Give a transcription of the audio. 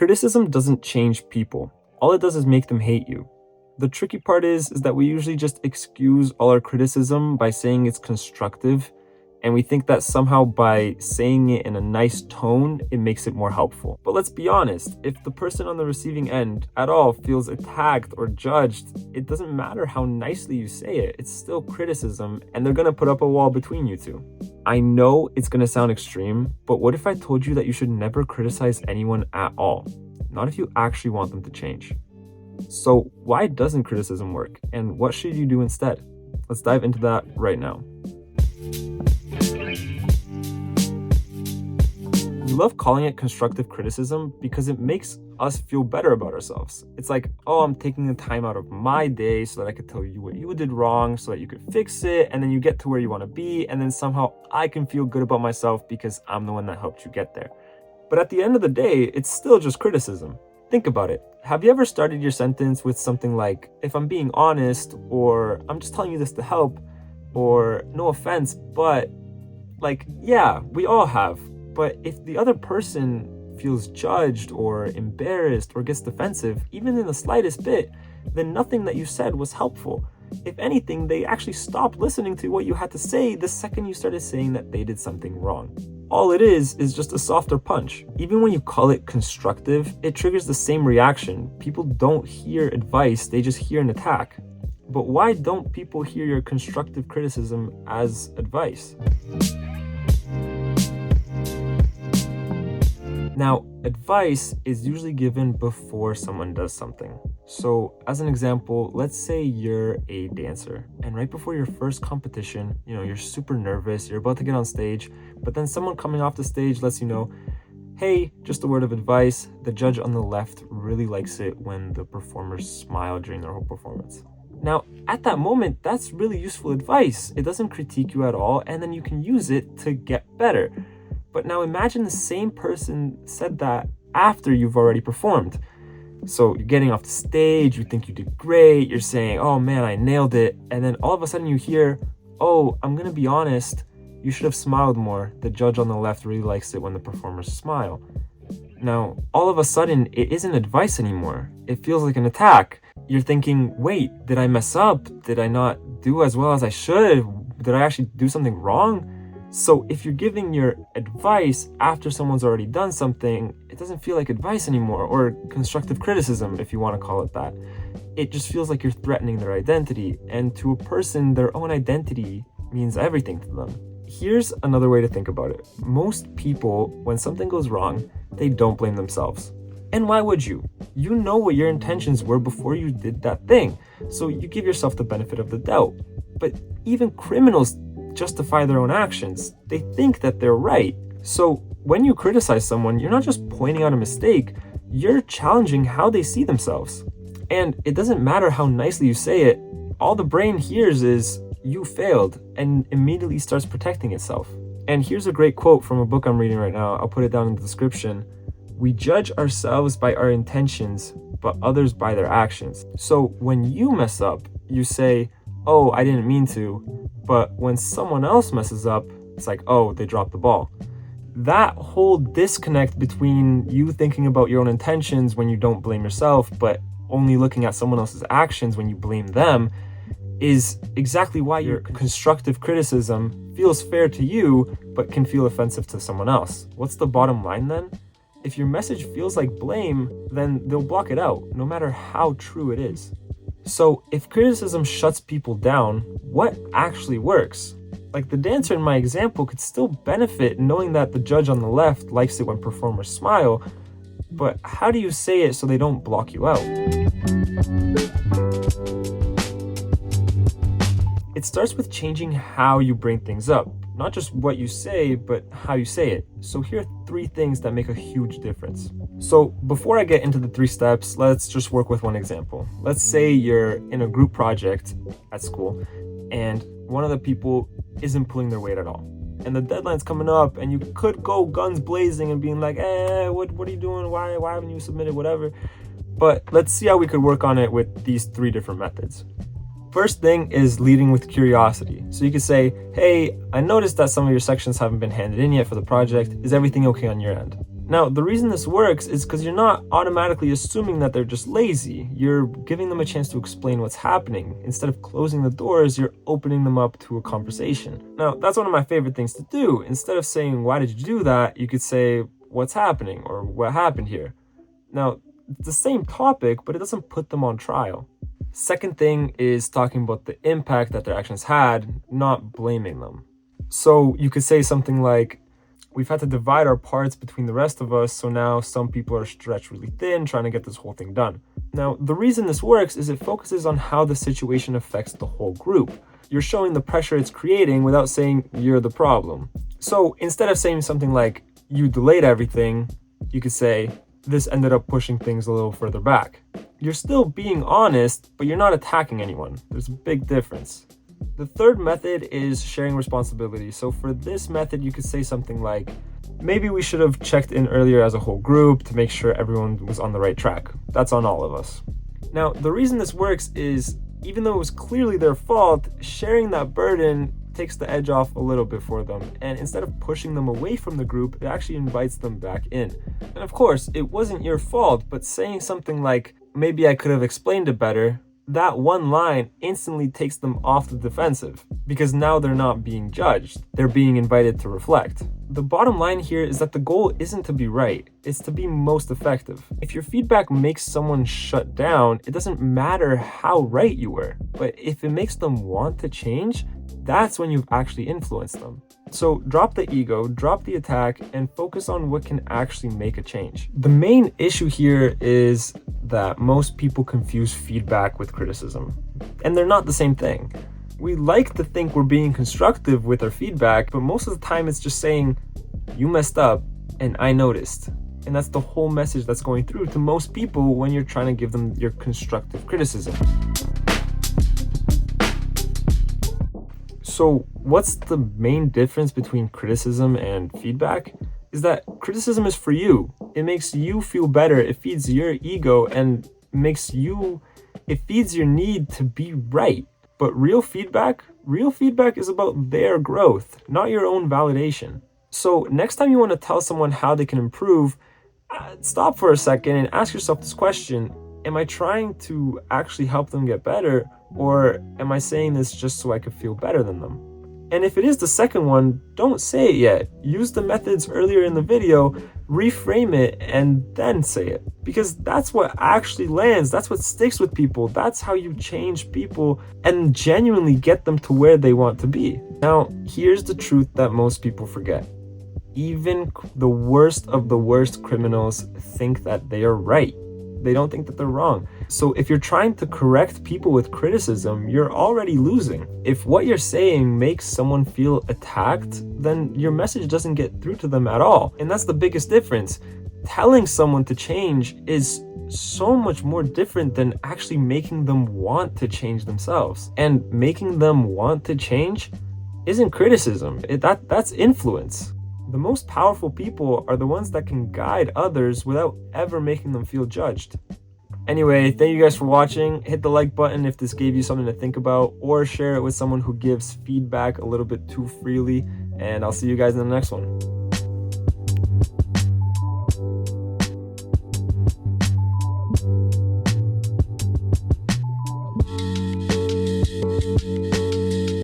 Criticism doesn't change people. All it does is make them hate you. The tricky part is that we usually just excuse all our criticism by saying it's constructive, and we think that somehow by saying it in a nice tone, it makes it more helpful. But let's be honest, if the person on the receiving end at all feels attacked or judged, it doesn't matter how nicely you say it, it's still criticism, and they're gonna put up a wall between you two. I know it's gonna sound extreme, but what if I told you that you should never criticize anyone at all? Not if you actually want them to change. So why doesn't criticism work, and what should you do instead? Let's dive into that right now. We love calling it constructive criticism because it makes us feel better about ourselves. It's like, oh, I'm taking the time out of my day so that I could tell you what you did wrong so that you could fix it, and then you get to where you want to be, and then somehow I can feel good about myself because I'm the one that helped you get there. But at the end of the day, it's still just criticism. Think about it. Have you ever started your sentence with something like, if I'm being honest, or I'm just telling you this to help, or no offense, but like, yeah, we all have. But if the other person feels judged or embarrassed or gets defensive, even in the slightest bit, then nothing that you said was helpful. If anything, they actually stopped listening to what you had to say the second you started saying that they did something wrong. All it is just a softer punch. Even when you call it constructive, it triggers the same reaction. People don't hear advice, they just hear an attack. But why don't people hear your constructive criticism as advice? Now, advice is usually given before someone does something. So, as an example, let's say you're a dancer, and right before your first competition, you're super nervous, you're about to get on stage, but then someone coming off the stage lets you know, hey, just a word of advice, the judge on the left really likes it when the performers smile during their whole performance. Now, at that moment, that's really useful advice. It doesn't critique you at all, and then you can use it to get better. But now imagine the same person said that after you've already performed. So you're getting off the stage, you think you did great, you're saying, oh man, I nailed it. And then all of a sudden you hear, oh, I'm gonna be honest, you should have smiled more. The judge on the left really likes it when the performers smile. Now, all of a sudden, it isn't advice anymore. It feels like an attack. You're thinking, wait, did I mess up? Did I not do as well as I should? Did I actually do something wrong? So if you're giving your advice after someone's already done something, it doesn't feel like advice anymore, or constructive criticism, if you want to call it that. It just feels like you're threatening their identity, and to a person, their own identity means everything to them. Here's another way to think about it. Most people, when something goes wrong, they don't blame themselves. And why would you? You know what your intentions were before you did that thing, so you give yourself the benefit of the doubt. But even criminals justify their own actions. They think that they're right. So when you criticize someone, you're not just pointing out a mistake, you're challenging how they see themselves. And it doesn't matter how nicely you say it, all the brain hears is, you failed, and immediately starts protecting itself. And here's a great quote from a book I'm reading right now. I'll put it down in the description. We judge ourselves by our intentions, but others by their actions. So when you mess up, you say, oh, I didn't mean to. But when someone else messes up, it's like, oh, they dropped the ball. That whole disconnect between you thinking about your own intentions when you don't blame yourself, but only looking at someone else's actions when you blame them, is exactly why your constructive criticism feels fair to you, but can feel offensive to someone else. What's the bottom line then? If your message feels like blame, then they'll block it out, no matter how true it is. So if criticism shuts people down, what actually works? Like the dancer in my example could still benefit knowing that the judge on the left likes it when performers smile, but how do you say it so they don't block you out? It starts with changing how you bring things up, not just what you say, but how you say it. So here are 3 things that make a huge difference. So before I get into the 3 steps, let's just work with one example. Let's say you're in a group project at school and one of the people isn't pulling their weight at all. And the deadline's coming up and you could go guns blazing and being like, what are you doing? Why haven't you submitted whatever? But let's see how we could work on it with these 3 different methods. First thing is leading with curiosity. So you could say, hey, I noticed that some of your sections haven't been handed in yet for the project. Is everything okay on your end? Now, the reason this works is because you're not automatically assuming that they're just lazy. You're giving them a chance to explain what's happening. Instead of closing the doors, you're opening them up to a conversation. Now, that's one of my favorite things to do. Instead of saying, "Why did you do that?" you could say, "What's happening?" or "What happened here?" Now, it's the same topic, but it doesn't put them on trial. Second thing is talking about the impact that their actions had, not blaming them. So you could say something like, "We've had to divide our parts between the rest of us, so now some people are stretched really thin trying to get this whole thing done." Now, the reason this works is it focuses on how the situation affects the whole group. You're showing the pressure it's creating without saying you're the problem. So instead of saying something like, "You delayed everything," you could say, "This ended up pushing things a little further back." You're still being honest, but you're not attacking anyone. There's a big difference. The third method is sharing responsibility. So for this method, you could say something like, "Maybe we should have checked in earlier as a whole group to make sure everyone was on the right track. That's on all of us." Now, the reason this works is, even though it was clearly their fault, sharing that burden takes the edge off a little bit for them. And instead of pushing them away from the group, it actually invites them back in. And of course, it wasn't your fault, but saying something like, "Maybe I could have explained it better," that one line instantly takes them off the defensive, because now they're not being judged. They're being invited to reflect. The bottom line here is that the goal isn't to be right, it's to be most effective. If your feedback makes someone shut down, it doesn't matter how right you were. But if it makes them want to change, that's when you've actually influenced them. So drop the ego, drop the attack, and focus on what can actually make a change. The main issue here is that most people confuse feedback with criticism, and they're not the same thing. We like to think we're being constructive with our feedback, but most of the time it's just saying, "You messed up and I noticed." And that's the whole message that's going through to most people when you're trying to give them your constructive criticism. So what's the main difference between criticism and feedback? Is that criticism is for you. It makes you feel better. It feeds your ego and it feeds your need to be right. But real feedback is about their growth, not your own validation. So next time you want to tell someone how they can improve, stop for a second and ask yourself this question: am I trying to actually help them get better, or am I saying this just so I could feel better than them? And if it is the second one, don't say it yet. Use the methods earlier in the video, reframe it, and then say it. Because that's what actually lands. That's what sticks with people. That's how you change people and genuinely get them to where they want to be. Now, here's the truth that most people forget. Even the worst of the worst criminals think that they are right. They don't think that they're wrong. So if you're trying to correct people with criticism, you're already losing. If what you're saying makes someone feel attacked, then your message doesn't get through to them at all. And that's the biggest difference. Telling someone to change is so much more different than actually making them want to change themselves. And making them want to change isn't criticism. That's influence. The most powerful people are the ones that can guide others without ever making them feel judged. Anyway, thank you guys for watching. Hit the like button if this gave you something to think about, or share it with someone who gives feedback a little bit too freely, and I'll see you guys in the next one.